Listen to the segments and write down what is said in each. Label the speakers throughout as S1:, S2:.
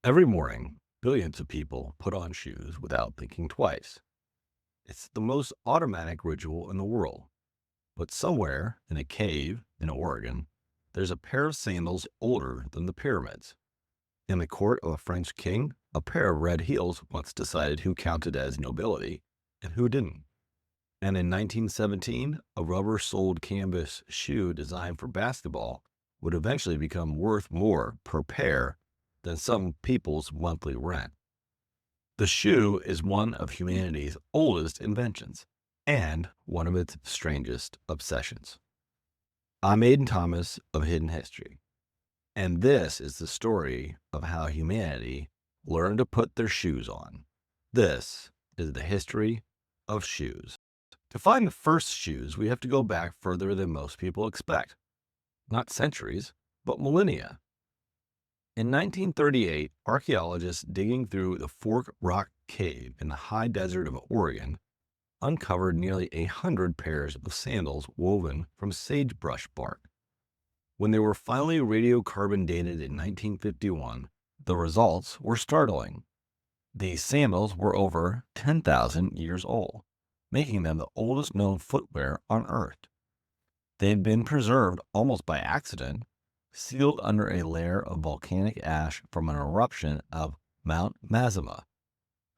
S1: Every morning, billions of people put on shoes without thinking twice. It's the most automatic ritual in the world. But somewhere in a cave in Oregon, there's a pair of sandals older than the pyramids. In the court of a French king, a pair of red heels once decided who counted as nobility and who didn't. And in 1917, a rubber soled canvas shoe designed for basketball would eventually become worth more per pair than some people's monthly rent. The shoe is one of humanity's oldest inventions and one of its strangest obsessions. I'm Aiden Thomas of Hidden History, and this is the story of how humanity learned to put their shoes on. This is the history of shoes. To find the first shoes, we have to go back further than most people expect. Not centuries, but millennia. In 1938, archaeologists digging through the Fork Rock Cave in the high desert of Oregon uncovered nearly 100 pairs of sandals woven from sagebrush bark. When they were finally radiocarbon dated in 1951, the results were startling. These sandals were over 10,000 years old, making them the oldest known footwear on Earth. They had been preserved almost by accident, sealed under a layer of volcanic ash from an eruption of Mount Mazama,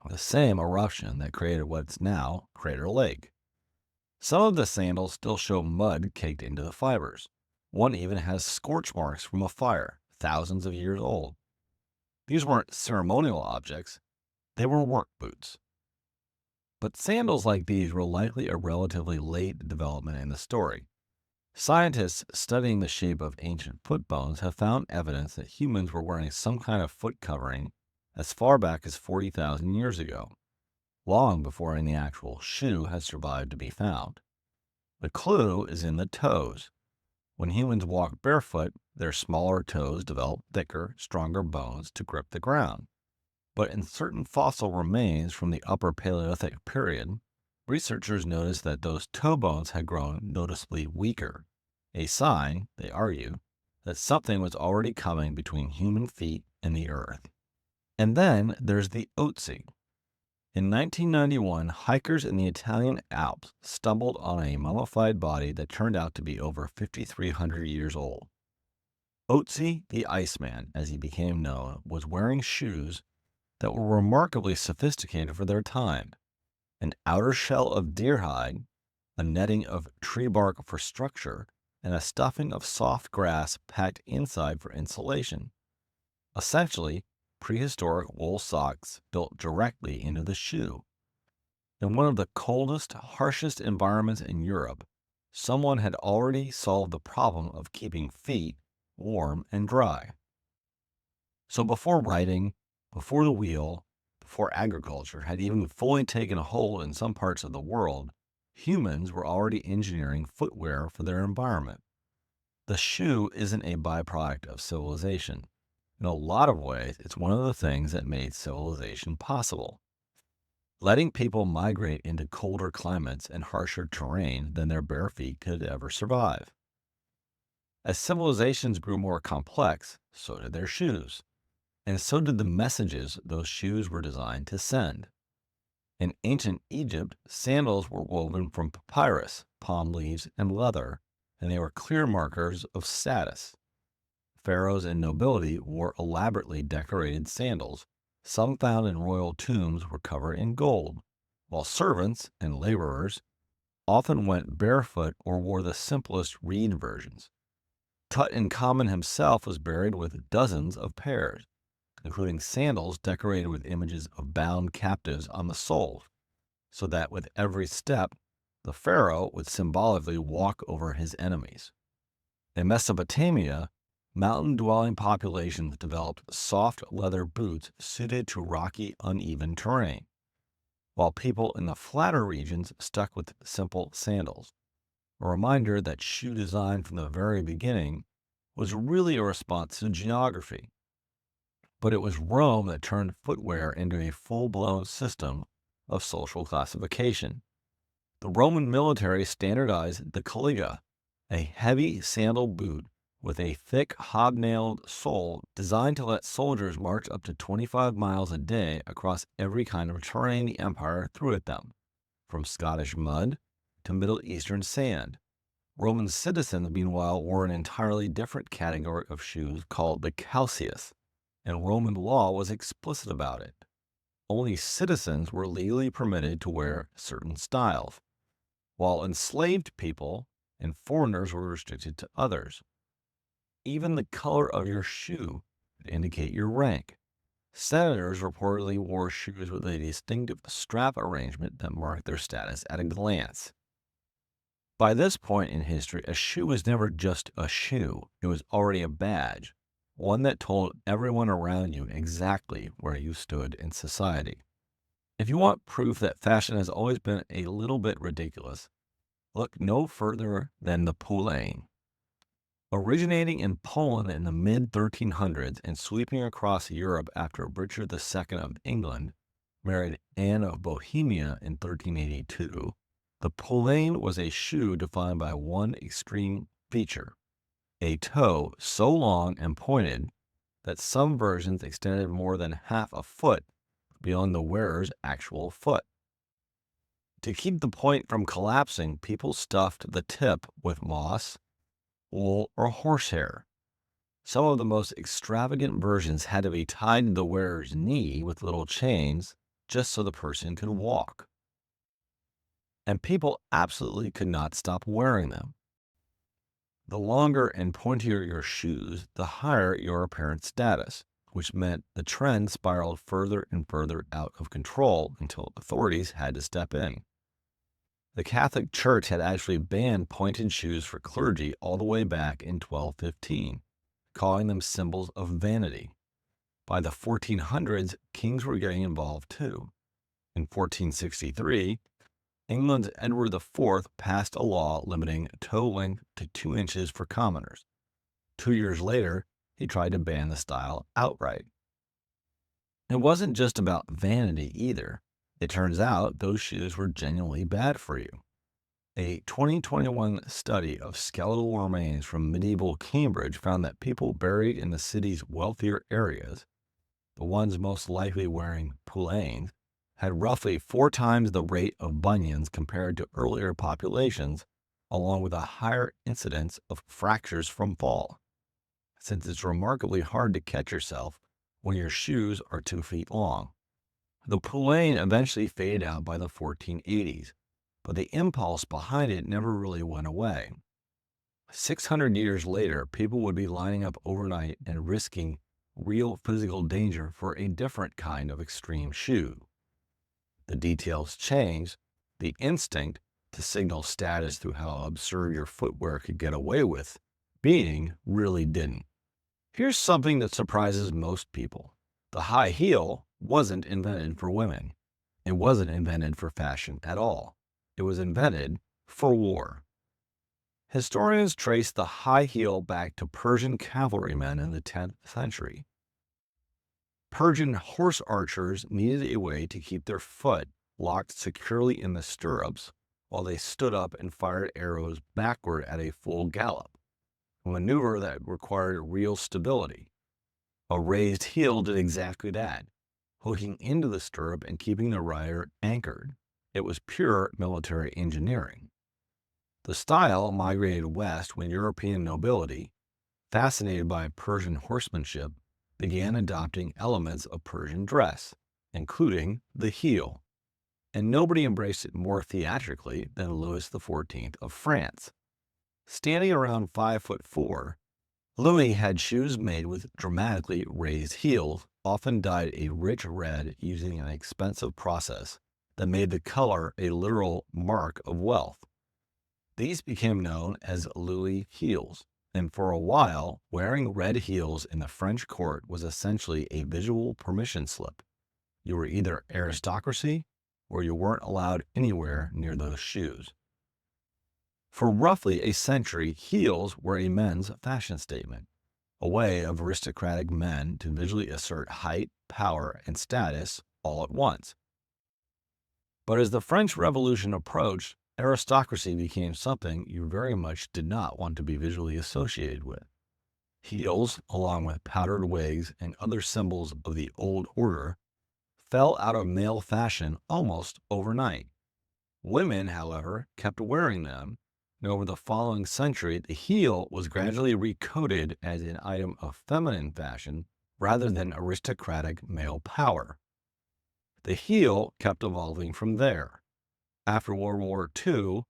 S1: the same eruption that created what's now Crater Lake. Some of the sandals still show mud caked into the fibers. One even has scorch marks from a fire, thousands of years old. These weren't ceremonial objects, they were work boots. But sandals like these were likely a relatively late development in the story. Scientists studying the shape of ancient foot bones have found evidence that humans were wearing some kind of foot covering as far back as 40,000 years ago, long before any actual shoe had survived to be found. The clue is in the toes. When humans walk barefoot, their smaller toes develop thicker, stronger bones to grip the ground. But in certain fossil remains from the Upper Paleolithic period, researchers noticed that those toe bones had grown noticeably weaker, a sign, they argue, that something was already coming between human feet and the earth. And then there's the Ötzi. In 1991, hikers in the Italian Alps stumbled on a mummified body that turned out to be over 5,300 years old. Ötzi the Iceman, as he became known, was wearing shoes that were remarkably sophisticated for their time. An outer shell of deerhide, a netting of tree bark for structure, and a stuffing of soft grass packed inside for insulation. Essentially, prehistoric wool socks built directly into the shoe. In one of the coldest, harshest environments in Europe, someone had already solved the problem of keeping feet warm and dry. So before writing, before the wheel, before agriculture had even fully taken a hold in some parts of the world, humans were already engineering footwear for their environment. The shoe isn't a byproduct of civilization. In a lot of ways, it's one of the things that made civilization possible. Letting people migrate into colder climates and harsher terrain than their bare feet could ever survive. As civilizations grew more complex, so did their shoes. And so did the messages those shoes were designed to send. In ancient Egypt, sandals were woven from papyrus, palm leaves, and leather, and they were clear markers of status. Pharaohs and nobility wore elaborately decorated sandals. Some found in royal tombs were covered in gold, while servants and laborers often went barefoot or wore the simplest reed versions. Tutankhamun himself was buried with dozens of pairs, including sandals decorated with images of bound captives on the soles, so that with every step, the pharaoh would symbolically walk over his enemies. In Mesopotamia, mountain-dwelling populations developed soft leather boots suited to rocky, uneven terrain, while people in the flatter regions stuck with simple sandals, a reminder that shoe design from the very beginning was really a response to geography. But it was Rome that turned footwear into a full-blown system of social classification. The Roman military standardized the caliga, a heavy sandal boot with a thick, hobnailed sole designed to let soldiers march up to 25 miles a day across every kind of terrain the empire threw at them, from Scottish mud to Middle Eastern sand. Roman citizens, meanwhile, wore an entirely different category of shoes called the calceus, and Roman law was explicit about it. Only citizens were legally permitted to wear certain styles, while enslaved people and foreigners were restricted to others. Even the color of your shoe could indicate your rank. Senators reportedly wore shoes with a distinctive strap arrangement that marked their status at a glance. By this point in history, a shoe was never just a shoe. It was already a badge, one that told everyone around you exactly where you stood in society. If you want proof that fashion has always been a little bit ridiculous, look no further than the Poulaine. Originating in Poland in the mid-1300s and sweeping across Europe after Richard II of England married Anne of Bohemia in 1382, the Poulaine was a shoe defined by one extreme feature: a toe so long and pointed that some versions extended more than half a foot beyond the wearer's actual foot. To keep the point from collapsing, people stuffed the tip with moss, wool, or horsehair. Some of the most extravagant versions had to be tied to the wearer's knee with little chains just so the person could walk. And people absolutely could not stop wearing them. The longer and pointier your shoes, the higher your apparent status, which meant the trend spiraled further and further out of control until authorities had to step in. The Catholic Church had actually banned pointed shoes for clergy all the way back in 1215, calling them symbols of vanity. By the 1400s, kings were getting involved too. In 1463, England's Edward IV passed a law limiting toe length to 2 inches for commoners. 2 years later, he tried to ban the style outright. It wasn't just about vanity either. It turns out those shoes were genuinely bad for you. A 2021 study of skeletal remains from medieval Cambridge found that people buried in the city's wealthier areas, the ones most likely wearing Poulaines, had roughly 4 times the rate of bunions compared to earlier populations, along with a higher incidence of fractures from fall, since it's remarkably hard to catch yourself when your shoes are 2 feet long. The Poulaine eventually faded out by the 1480s, but the impulse behind it never really went away. 600 years later, people would be lining up overnight and risking real physical danger for a different kind of extreme shoe. The details changed. The instinct to signal status through how absurd your footwear could get away with being really didn't. Here's something that surprises most people. The high heel wasn't invented for women. It wasn't invented for fashion at all. It was invented for war. Historians trace the high heel back to Persian cavalrymen in the 10th century. Persian horse archers needed a way to keep their foot locked securely in the stirrups while they stood up and fired arrows backward at a full gallop, a maneuver that required real stability. A raised heel did exactly that, hooking into the stirrup and keeping the rider anchored. It was pure military engineering. The style migrated west when European nobility, fascinated by Persian horsemanship, began adopting elements of Persian dress, including the heel. And nobody embraced it more theatrically than Louis XIV of France. Standing around 5'4", Louis had shoes made with dramatically raised heels, often dyed a rich red using an expensive process that made the color a literal mark of wealth. These became known as Louis heels, and for a while, wearing red heels in the French court was essentially a visual permission slip. You were either aristocracy or you weren't allowed anywhere near those shoes. For roughly a century, heels were a men's fashion statement, a way of aristocratic men to visually assert height, power, and status all at once. But as the French Revolution approached, aristocracy became something you very much did not want to be visually associated with. Heels, along with powdered wigs and other symbols of the old order, fell out of male fashion almost overnight. Women, however, kept wearing them, and over the following century, the heel was gradually recoded as an item of feminine fashion rather than aristocratic male power. The heel kept evolving from there. After World War II,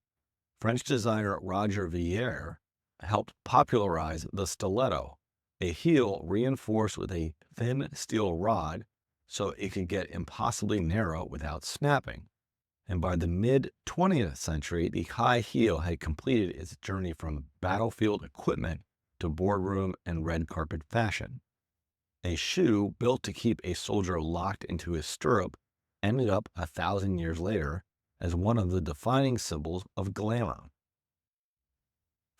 S1: French designer Roger Vier helped popularize the stiletto, a heel reinforced with a thin steel rod so it could get impossibly narrow without snapping. And by the mid-20th century, the high heel had completed its journey from battlefield equipment to boardroom and red carpet fashion. A shoe built to keep a soldier locked into his stirrup ended up 1,000 years later as one of the defining symbols of glamour.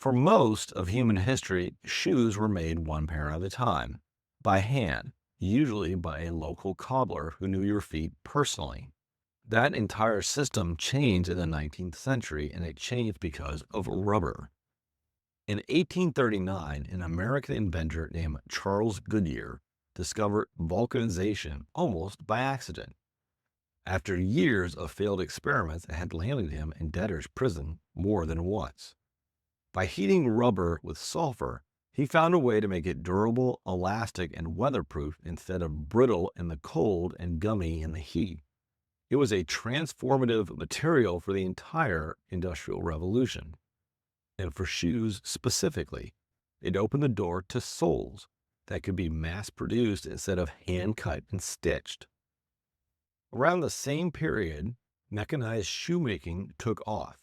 S1: For most of human history, shoes were made one pair at a time, by hand, usually by a local cobbler who knew your feet personally. That entire system changed in the 19th century, and it changed because of rubber. In 1839, an American inventor named Charles Goodyear discovered vulcanization almost by accident. After years of failed experiments that had landed him in debtor's prison more than once. By heating rubber with sulfur, he found a way to make it durable, elastic, and weatherproof instead of brittle in the cold and gummy in the heat. It was a transformative material for the entire Industrial Revolution. And for shoes specifically, it opened the door to soles that could be mass-produced instead of hand-cut and stitched. Around the same period, mechanized shoemaking took off.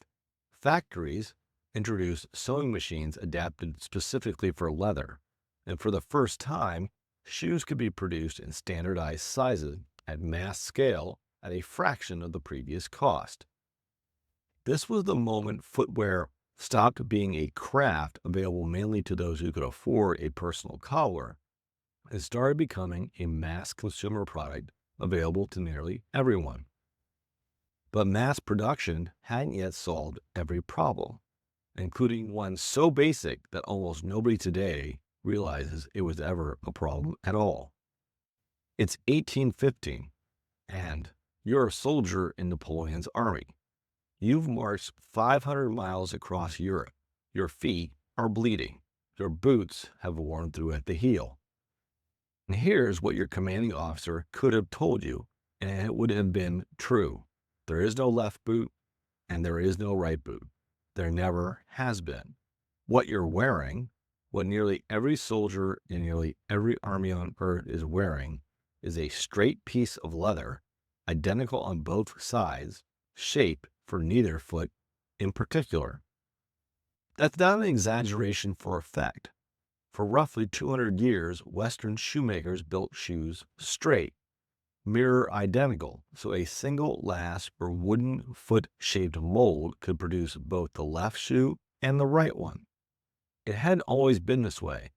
S1: Factories introduced sewing machines adapted specifically for leather, and for the first time, shoes could be produced in standardized sizes at mass scale at a fraction of the previous cost. This was the moment footwear stopped being a craft available mainly to those who could afford a personal collar and started becoming a mass consumer product available to nearly everyone. But mass production hadn't yet solved every problem, including one so basic that almost nobody today realizes it was ever a problem at all. It's 1815, and you're a soldier in Napoleon's army. You've marched 500 miles across Europe. Your feet are bleeding. Your boots have worn through at the heel. And here's what your commanding officer could have told you, and it would have been true. There is no left boot, and there is no right boot. There never has been. What you're wearing, what nearly every soldier in nearly every army on earth is wearing, is a straight piece of leather, identical on both sides, shaped for neither foot in particular. That's not an exaggeration for effect. For roughly 200 years, Western shoemakers built shoes straight, mirror identical, so a single lath or wooden foot-shaped mold could produce both the left shoe and the right one. It hadn't always been this way.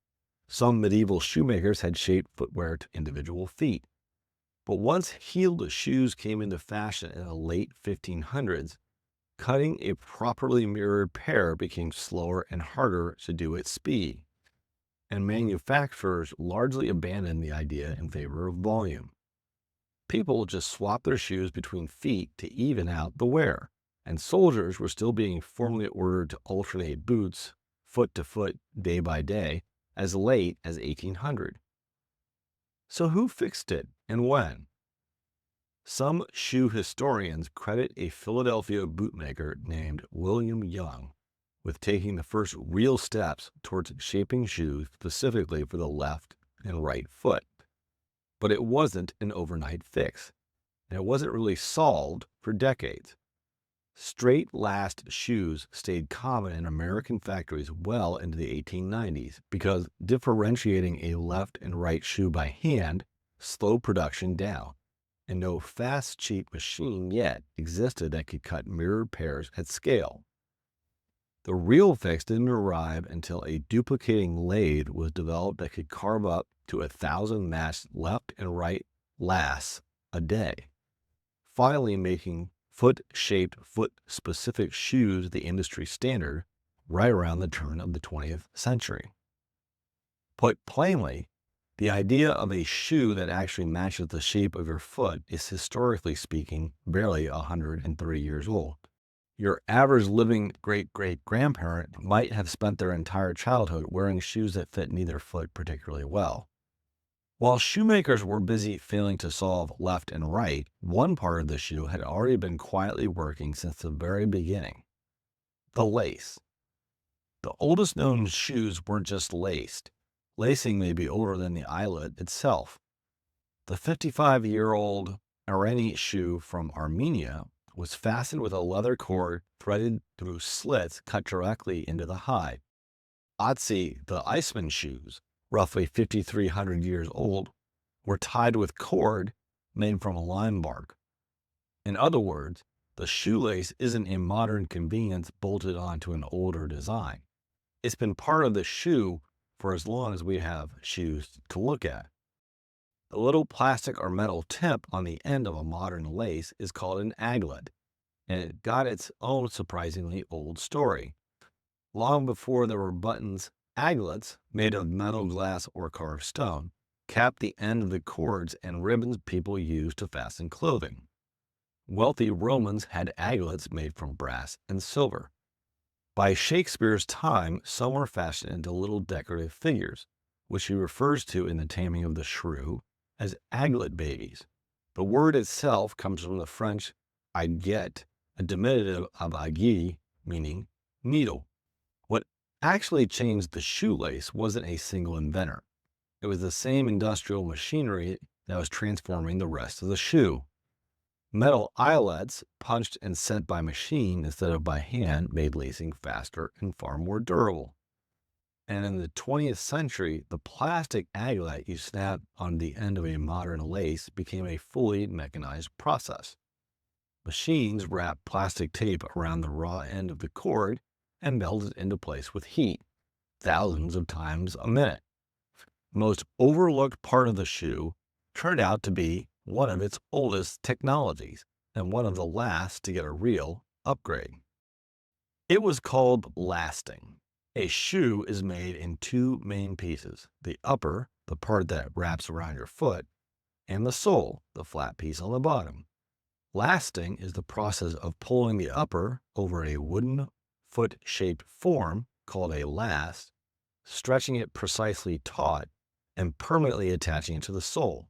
S1: Some medieval shoemakers had shaped footwear to individual feet. But once heeled shoes came into fashion in the late 1500s, cutting a properly mirrored pair became slower and harder to do at speed, and manufacturers largely abandoned the idea in favor of volume. People just swapped their shoes between feet to even out the wear, and soldiers were still being formally ordered to alternate boots, foot to foot, day by day, as late as 1800. So who fixed it and when? Some shoe historians credit a Philadelphia bootmaker named William Young with taking the first real steps towards shaping shoes specifically for the left and right foot. But it wasn't an overnight fix, and it wasn't really solved for decades. Straight-laced shoes stayed common in American factories well into the 1890s because differentiating a left and right shoe by hand slowed production down, and no fast, cheap machine yet existed that could cut mirrored pairs at scale. The real fix didn't arrive until a duplicating lathe was developed that could carve up to 1,000 matched left and right laths a day, finally making foot-shaped, foot-specific shoes the industry standard right around the turn of the 20th century. Put plainly, the idea of a shoe that actually matches the shape of your foot is, historically speaking, barely 103 years old. Your average living great-great-grandparent might have spent their entire childhood wearing shoes that fit neither foot particularly well. While shoemakers were busy failing to solve left and right, one part of the shoe had already been quietly working since the very beginning: the lace. The oldest known shoes weren't just laced. Lacing may be older than the eyelet itself. The 55-year-old Irani shoe from Armenia was fastened with a leather cord threaded through slits cut directly into the hide. Ötzi the Iceman shoes, roughly 5,300 years old, were tied with cord made from lime bark. In other words, the shoelace isn't a modern convenience bolted onto an older design. It's been part of the shoe for as long as we have shoes to look at. The little plastic or metal tip on the end of a modern lace is called an aglet, and it got its own surprisingly old story. Long before there were buttons, aglets, made of metal, glass, or carved stone, capped the end of the cords and ribbons people used to fasten clothing. Wealthy Romans had aglets made from brass and silver. By Shakespeare's time, some were fashioned into little decorative figures, which he refers to in The Taming of the Shrew as aglet babies. The word itself comes from the French aglet, a diminutive of aiguille, meaning needle. What actually changed the shoelace wasn't a single inventor. It was the same industrial machinery that was transforming the rest of the shoe. Metal eyelets, punched and set by machine instead of by hand, made lacing faster and far more durable. And in the 20th century, the plastic aglet you snap on the end of a modern lace became a fully mechanized process. Machines wrapped plastic tape around the raw end of the cord and melted into place with heat, thousands of times a minute. The most overlooked part of the shoe turned out to be one of its oldest technologies and one of the last to get a real upgrade. It was called lasting. A shoe is made in two main pieces: the upper, the part that wraps around your foot, and the sole, the flat piece on the bottom. Lasting is the process of pulling the upper over a wooden foot-shaped form called a last, stretching it precisely taut, and permanently attaching it to the sole.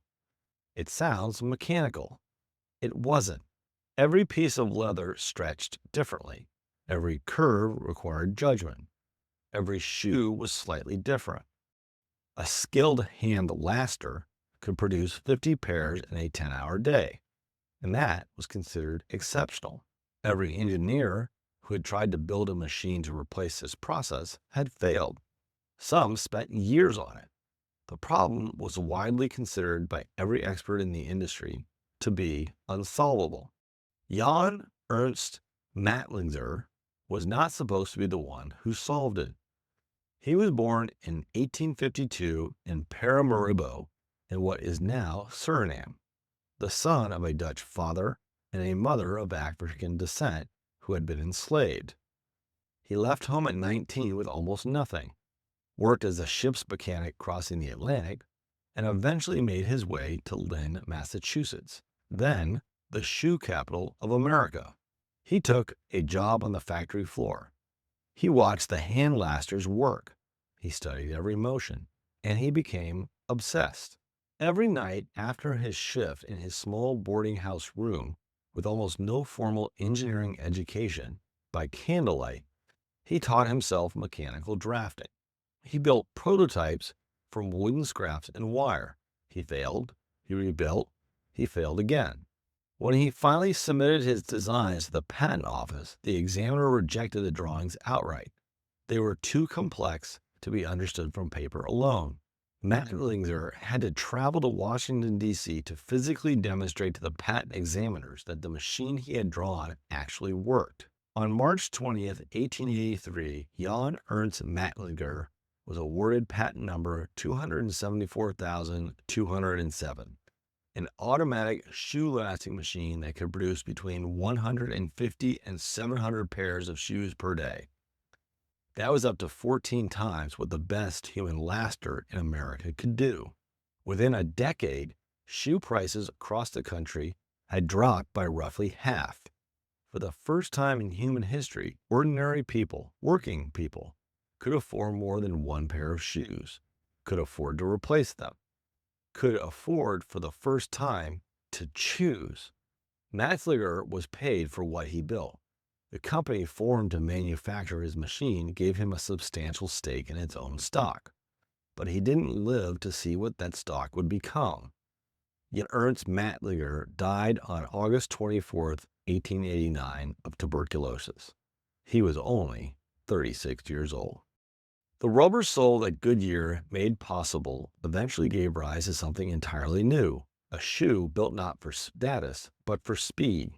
S1: It sounds mechanical. It wasn't. Every piece of leather stretched differently. Every curve required judgment. Every shoe was slightly different. A skilled hand laster could produce 50 pairs in a 10-hour day, and that was considered exceptional. Every engineer who had tried to build a machine to replace this process had failed. Some spent years on it. The problem was widely considered by every expert in the industry to be unsolvable. Ernst Matzeliger was not supposed to be the one who solved it. He was born in 1852 in Paramaribo, in what is now Suriname, the son of a Dutch father and a mother of African descent who had been enslaved. He left home at 19 with almost nothing, worked as a ship's mechanic crossing the Atlantic, and eventually made his way to Lynn, Massachusetts, then the shoe capital of America. He took a job on the factory floor. He watched the hand lasters work. He studied every motion, and he became obsessed. Every night after his shift in his small boarding house room, with almost no formal engineering education, by candlelight, he taught himself mechanical drafting. He built prototypes from wooden scraps and wire. He failed, he rebuilt, he failed again. When he finally submitted his designs to the patent office, the examiner rejected the drawings outright. They were too complex to be understood from paper alone. Matzeliger had to travel to Washington, D.C. to physically demonstrate to the patent examiners that the machine he had drawn actually worked. On March 20th, 1883, Ernst Matzeliger was awarded patent number 274,207. An automatic shoe lasting machine that could produce between 150 and 700 pairs of shoes per day. That was up to 14 times what the best human laster in America could do. Within a decade, shoe prices across the country had dropped by roughly half. For the first time in human history, ordinary people, working people, could afford more than one pair of shoes, could afford to replace them, could afford for the first time to choose. Matzeliger was paid for what he built. The company formed to manufacture his machine gave him a substantial stake in its own stock, but he didn't live to see what that stock would become. Yet Ernst Matzeliger died on August 24th, 1889, of tuberculosis. He was only 36 years old. The rubber sole that Goodyear made possible eventually gave rise to something entirely new, a shoe built not for status, but for speed.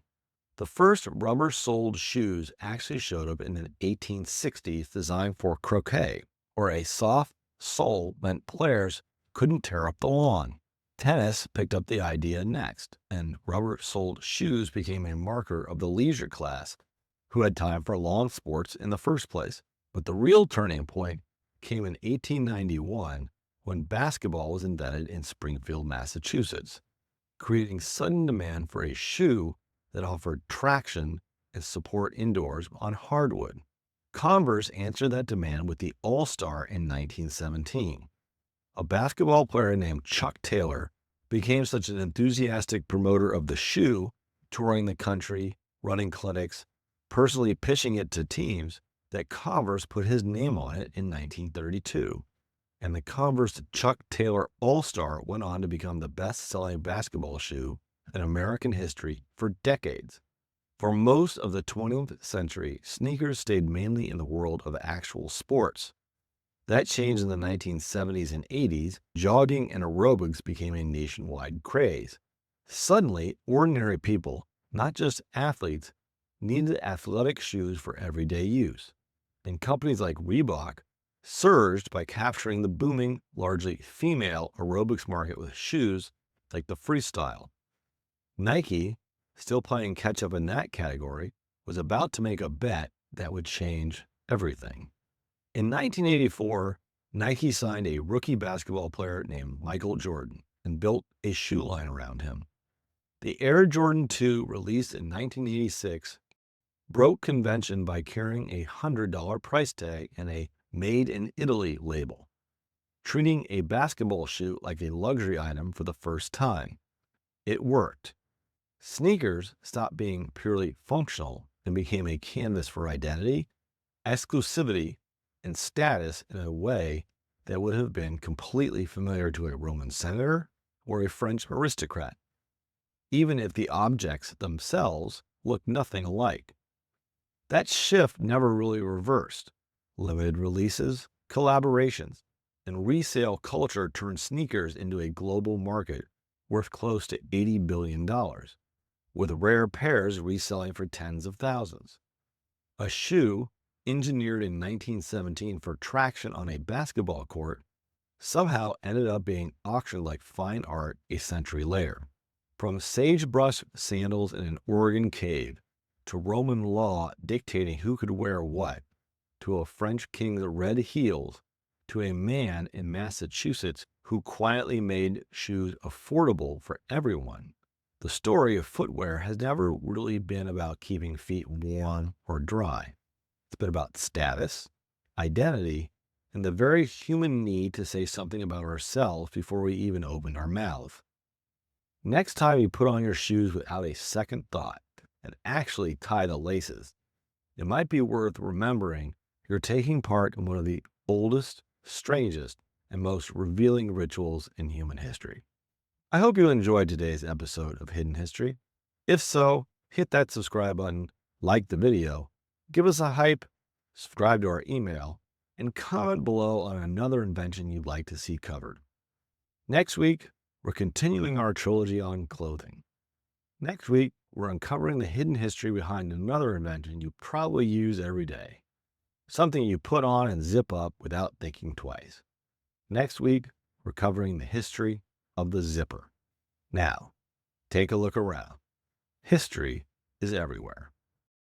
S1: The first rubber-soled shoes actually showed up in the 1860s designed for croquet, where a soft sole meant players couldn't tear up the lawn. Tennis picked up the idea next, and rubber-soled shoes became a marker of the leisure class who had time for lawn sports in the first place. But the real turning point came in 1891 when basketball was invented in Springfield, Massachusetts, creating sudden demand for a shoe that offered traction and support indoors on hardwood. Converse answered that demand with the All-Star in 1917. A basketball player named Chuck Taylor became such an enthusiastic promoter of the shoe, touring the country, running clinics, personally pitching it to teams, that Converse put his name on it in 1932. And the Converse Chuck Taylor All-Star went on to become the best-selling basketball shoe in American history for decades. For most of the 20th century, sneakers stayed mainly in the world of actual sports. That changed in the 1970s and 80s. Jogging and aerobics became a nationwide craze. Suddenly, ordinary people, not just athletes, needed athletic shoes for everyday use. And companies like Reebok surged by capturing the booming, largely female aerobics market with shoes like the Freestyle. Nike, still playing catch-up in that category, was about to make a bet that would change everything. In 1984, Nike signed a rookie basketball player named Michael Jordan and built a shoe line around him. The Air Jordan 2, released in 1986, broke convention by carrying a $100 price tag and a Made in Italy label, treating a basketball shoe like a luxury item for the first time. It worked. Sneakers stopped being purely functional and became a canvas for identity, exclusivity, and status in a way that would have been completely familiar to a Roman senator or a French aristocrat, even if the objects themselves looked nothing alike. That shift never really reversed. Limited releases, collaborations, and resale culture turned sneakers into a global market worth close to $80 billion, with rare pairs reselling for tens of thousands. A shoe, engineered in 1917 for traction on a basketball court, somehow ended up being auctioned like fine art a century later. From sagebrush sandals in an Oregon cave, to Roman law dictating who could wear what, to a French king's red heels, to a man in Massachusetts who quietly made shoes affordable for everyone. The story of footwear has never really been about keeping feet warm or dry. It's been about status, identity, and the very human need to say something about ourselves before we even open our mouth. Next time you put on your shoes without a second thought and actually tie the laces, it might be worth remembering you're taking part in one of the oldest, strangest, and most revealing rituals in human history. I hope you enjoyed today's episode of Hidden History. If so, hit that subscribe button, like the video, give us a hype, subscribe to our email, and comment below on another invention you'd like to see covered. Next week, we're continuing our trilogy on clothing. Next week, we're uncovering the hidden history behind another invention you probably use every day. Something you put on and zip up without thinking twice. Next week, we're covering the history of the zipper. Now, take a look around. History is everywhere.